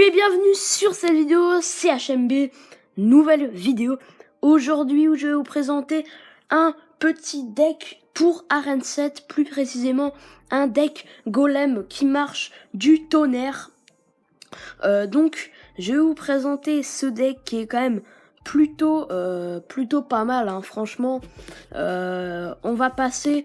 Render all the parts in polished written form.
Salut et bienvenue sur cette vidéo, c'est HMB, nouvelle vidéo. Aujourd'hui où je vais vous présenter un petit deck pour Arène 7, plus précisément un deck golem qui marche du tonnerre. Donc je vais vous présenter ce deck qui est quand même plutôt pas mal, hein, franchement. On va passer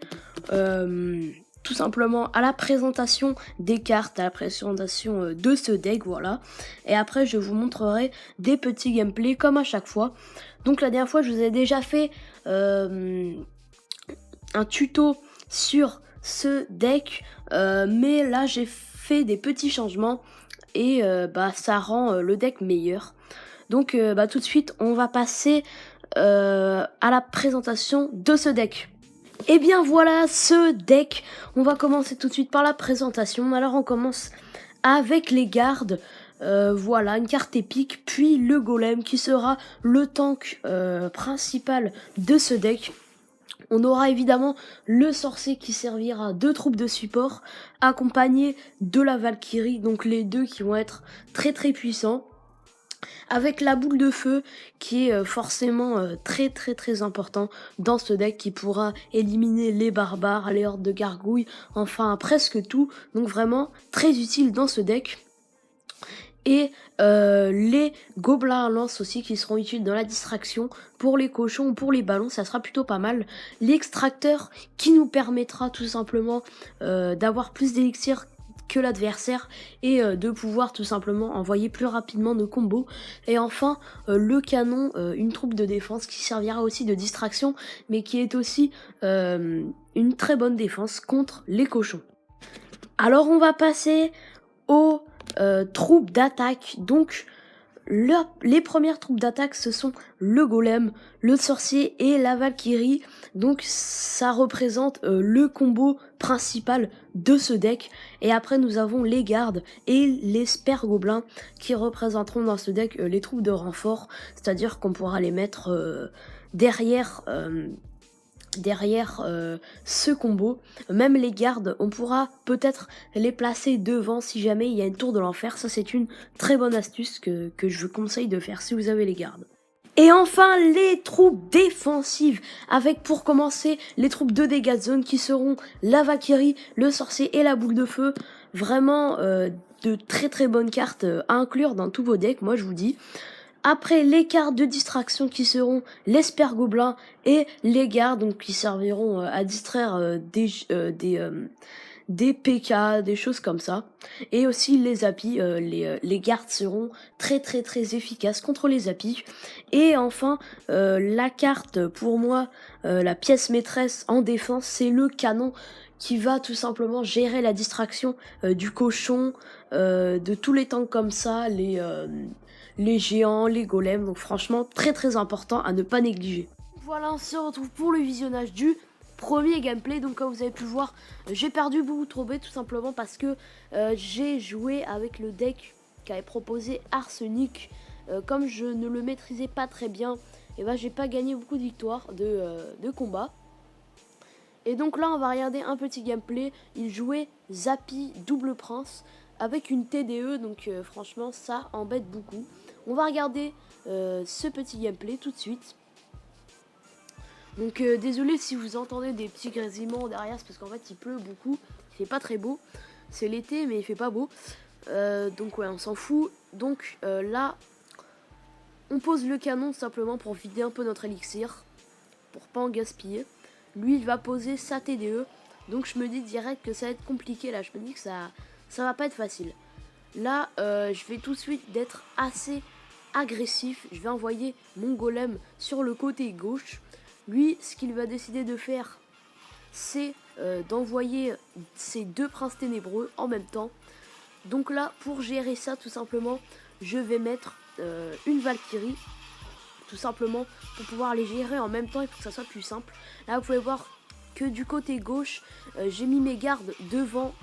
tout simplement à la présentation des cartes, à la présentation de ce deck, voilà. Et après, je vous montrerai des petits gameplays comme à chaque fois. Donc la dernière fois, je vous ai déjà fait un tuto sur ce deck, mais là, j'ai fait des petits changements et ça rend le deck meilleur. Donc tout de suite, on va passer à la présentation de ce deck. Et bien voilà ce deck, on va commencer tout de suite par la présentation. Alors on commence avec les gardes, voilà une carte épique, puis le golem qui sera le tank principal de ce deck. On aura évidemment le sorcier qui servira de troupe de support, accompagné de la Valkyrie, donc les deux qui vont être très puissants. Avec la boule de feu qui est forcément très important dans ce deck, qui pourra éliminer les barbares, les hordes de gargouilles, enfin presque tout, donc vraiment très utile dans ce deck. Et les gobelins à lance aussi qui seront utiles dans la distraction pour les cochons ou pour les ballons, ça sera plutôt pas mal. L'extracteur qui nous permettra tout simplement d'avoir plus d'élixir que l'adversaire et de pouvoir tout simplement envoyer plus rapidement nos combos. Et enfin le canon, une troupe de défense qui servira aussi de distraction mais qui est aussi une très bonne défense contre les cochons. Alors on va passer aux troupes d'attaque. Donc les premières troupes d'attaque, ce sont le golem, le sorcier et la Valkyrie. Donc ça représente le combo principal de ce deck. Et après nous avons les gardes et les sper-gobelins qui représenteront dans ce deck les troupes de renfort. C'est-à-dire qu'on pourra les mettre derrière ce combo. Même les gardes, on pourra peut-être les placer devant si jamais il y a une tour de l'enfer. Ça c'est une très bonne astuce que je vous conseille de faire si vous avez les gardes. Et enfin les troupes défensives, avec pour commencer les troupes de dégâts de zone qui seront la Valkyrie, le sorcier et la boule de feu. Vraiment de très bonnes cartes à inclure dans tous vos decks, moi je vous dis. Après les cartes de distraction qui seront les sper-gobelins et les gardes, donc qui serviront à distraire des PK, des choses comme ça. Et aussi les appis, les gardes seront très efficaces contre les appis. Et enfin la carte pour moi, la pièce maîtresse en défense, c'est le canon qui va tout simplement gérer la distraction du cochon, de tous les tanks comme ça, les géants, les golems. Donc franchement très important à ne pas négliger. Voilà, on se retrouve pour le visionnage du premier gameplay. Donc comme vous avez pu le voir, j'ai perdu beaucoup trop bête tout simplement parce que j'ai joué avec le deck qu'avait proposé Arsenic. Comme je ne le maîtrisais pas très bien, et j'ai pas gagné beaucoup de victoires de combat. Et donc là on va regarder un petit gameplay. Il jouait Zappy double prince avec une TDE, donc franchement ça embête beaucoup. On va regarder ce petit gameplay tout de suite. Donc désolé si vous entendez des petits grésillements derrière, c'est parce qu'en fait il pleut beaucoup, il fait pas très beau. C'est l'été mais il fait pas beau, donc ouais on s'en fout. Donc là on pose le canon simplement pour vider un peu notre élixir, pour pas en gaspiller. Lui il va poser sa TDE, donc je me dis direct que ça va être compliqué là, je me dis que ça va pas être facile. Là je vais tout de suite d'être assez agressif, je vais envoyer mon golem sur le côté gauche. Lui ce qu'il va décider de faire, c'est d'envoyer ces deux princes ténébreux en même temps. Donc là pour gérer ça tout simplement, je vais mettre une Valkyrie, tout simplement pour pouvoir les gérer en même temps et pour que ça soit plus simple. Là vous pouvez voir que du côté gauche j'ai mis mes gardes devant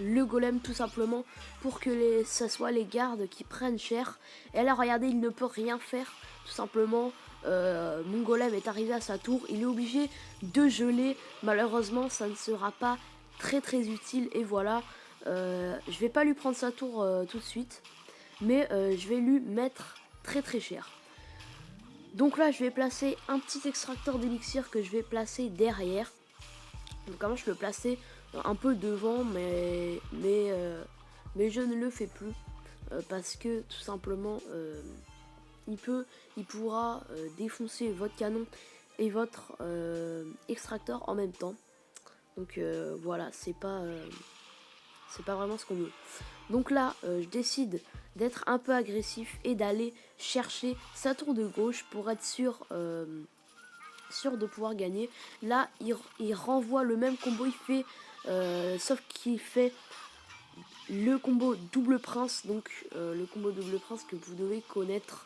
le golem tout simplement pour que ça soit les gardes qui prennent cher. Et là regardez, il ne peut rien faire tout simplement. Mon golem est arrivé à sa tour, il est obligé de geler. Malheureusement ça ne sera pas très utile. Et voilà, je vais pas lui prendre sa tour tout de suite. mais je vais lui mettre très cher. Donc là je vais placer un petit extracteur d'élixir que je vais placer derrière. Donc avant je le plaçais un peu devant, mais je ne le fais plus parce que tout simplement il pourra défoncer votre canon et votre extracteur en même temps. Donc voilà, c'est pas vraiment ce qu'on veut. Donc là je décide d'être un peu agressif et d'aller chercher sa tour de gauche pour être sûr de pouvoir gagner. Là il renvoie le même combo, il fait sauf qu'il fait le combo double prince, donc le combo double prince que vous devez connaître.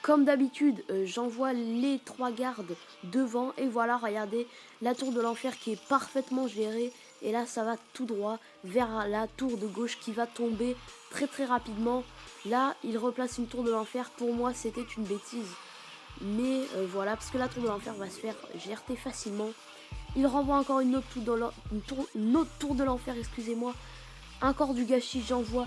Comme d'habitude, j'envoie les 3 gardes devant et voilà, regardez la tour de l'enfer qui est parfaitement gérée. Et là, ça va tout droit vers la tour de gauche qui va tomber très rapidement. Là, il replace une tour de l'enfer. Pour moi, c'était une bêtise. Mais voilà, parce que la tour de l'enfer va se faire GRT facilement. Il renvoie encore une autre tour de l'enfer, excusez-moi. Encore du gâchis, j'envoie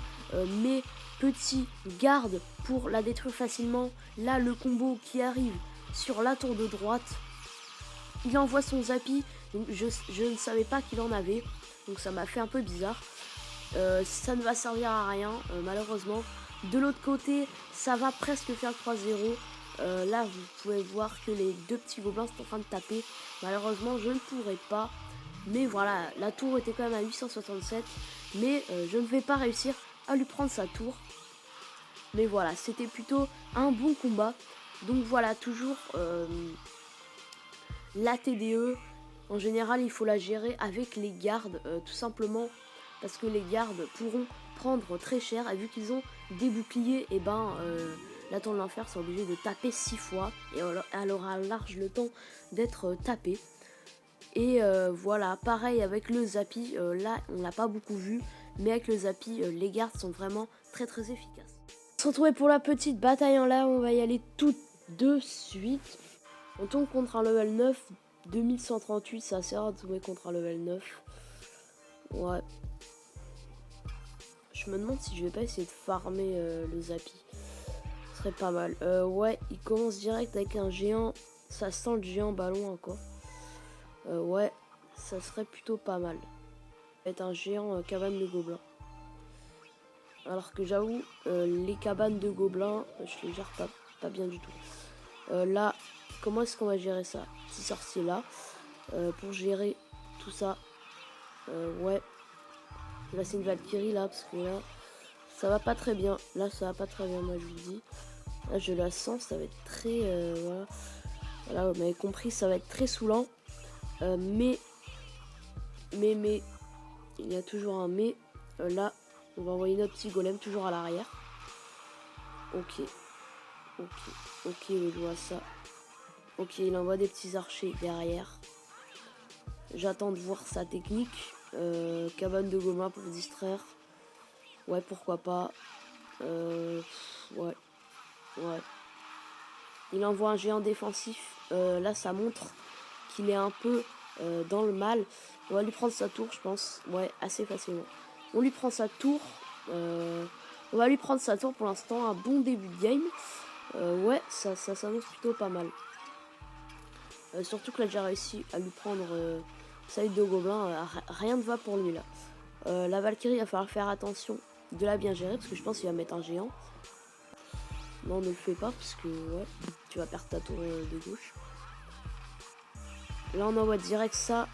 mes petits gardes pour la détruire facilement. Là, le combo qui arrive sur la tour de droite, il envoie son Zappy. Donc je ne savais pas qu'il en avait, donc ça m'a fait un peu bizarre. Ça ne va servir à rien malheureusement. De l'autre côté, ça va presque faire 3-0. Là, vous pouvez voir que les 2 petits gobelins sont en train de taper. Malheureusement, je ne pourrai pas. Mais voilà, la tour était quand même à 867. Mais je ne vais pas réussir à lui prendre sa tour. Mais voilà, c'était plutôt un bon combat. Donc voilà, toujours la TDE. En général, il faut la gérer avec les gardes, tout simplement. Parce que les gardes pourront prendre très cher. Et vu qu'ils ont des boucliers, et ben... la tour de l'enfer c'est obligé de taper 6 fois et elle aura large le temps d'être tapée. Et voilà, pareil avec le Zappy, là on l'a pas beaucoup vu, mais avec le Zappy, les gardes sont vraiment très efficaces. On se retrouve pour la petite bataille en l'air, on va y aller tout de suite. On tombe contre un level 9, 2138, c'est assez rare de tomber contre un level 9. Ouais. Je me demande si je vais pas essayer de farmer le Zappy. Serait pas mal. Ouais, il commence direct avec un géant. Ça sent le géant ballon quoi. Ouais, ça serait plutôt pas mal. Être un géant cabane de gobelins. Alors que j'avoue, les cabanes de gobelins, je les gère pas bien du tout. Là, comment est-ce qu'on va gérer ça? Petit sorcier là. Pour gérer tout ça. Ouais. Là c'est une Valkyrie là, parce que là, ça va pas très bien. Là ça va pas très bien, moi je vous dis. Là je la sens, ça va être très... voilà, vous m'avez compris, ça va être très saoulant. Mais, il y a toujours un mais. Là, on va envoyer notre petit golem toujours à l'arrière. Ok, je vois ça. Ok, il envoie des petits archers derrière. J'attends de voir sa technique. Cabane de gobelins pour distraire. Ouais, pourquoi pas. Ouais. Il envoie un géant défensif. Là, ça montre qu'il est un peu dans le mal. On va lui prendre sa tour, je pense. Ouais, assez facilement. On lui prend sa tour. On va lui prendre sa tour pour l'instant. Un bon début de game. Ouais, ça s'annonce plutôt pas mal. Surtout que là, j'ai réussi à lui prendre sa lutte de gobelins. Rien ne va pour lui là. La Valkyrie, il va falloir faire attention de la bien gérer. Parce que je pense qu'il va mettre un géant. Non, ne le fais pas parce que ouais, tu vas perdre ta tour de gauche. Là, on envoie direct ça.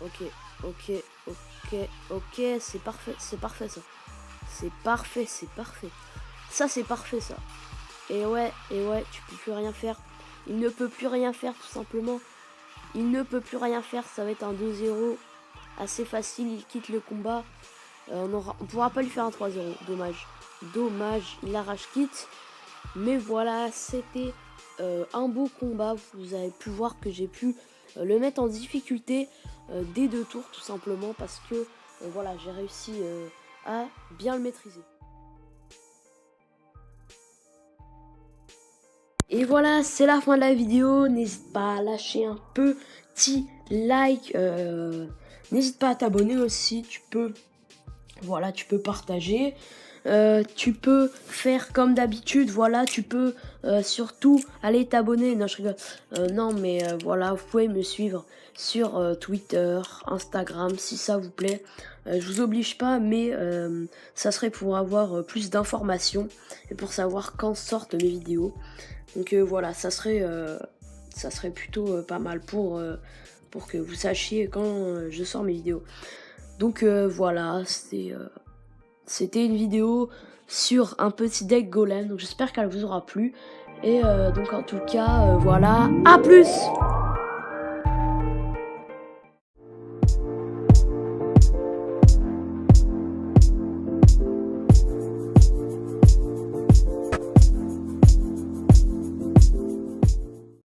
Ok, c'est parfait ça. C'est parfait. Ça, c'est parfait ça. Et ouais, tu peux plus rien faire. Il ne peut plus rien faire tout simplement. Il ne peut plus rien faire, ça va être un 2-0 assez facile, il quitte le combat. On pourra pas lui faire un 3-0, dommage, il arrache quitte. Mais voilà, c'était un beau combat. Vous avez pu voir que j'ai pu le mettre en difficulté des 2 tours tout simplement parce que voilà, j'ai réussi à bien le maîtriser. Et voilà, c'est la fin de la vidéo. N'hésite pas à lâcher un petit like N'hésite pas à t'abonner aussi, tu peux partager. Tu peux faire comme d'habitude, voilà, tu peux surtout aller t'abonner. Non, je rigole. Non, mais voilà, vous pouvez me suivre sur Twitter, Instagram, si ça vous plaît. Je vous oblige pas, mais ça serait pour avoir plus d'informations et pour savoir quand sortent mes vidéos. Donc voilà, ça serait plutôt pas mal pour que vous sachiez quand je sors mes vidéos. Donc voilà, c'était une vidéo sur un petit deck golem, donc j'espère qu'elle vous aura plu. Et donc en tout cas, voilà, à plus!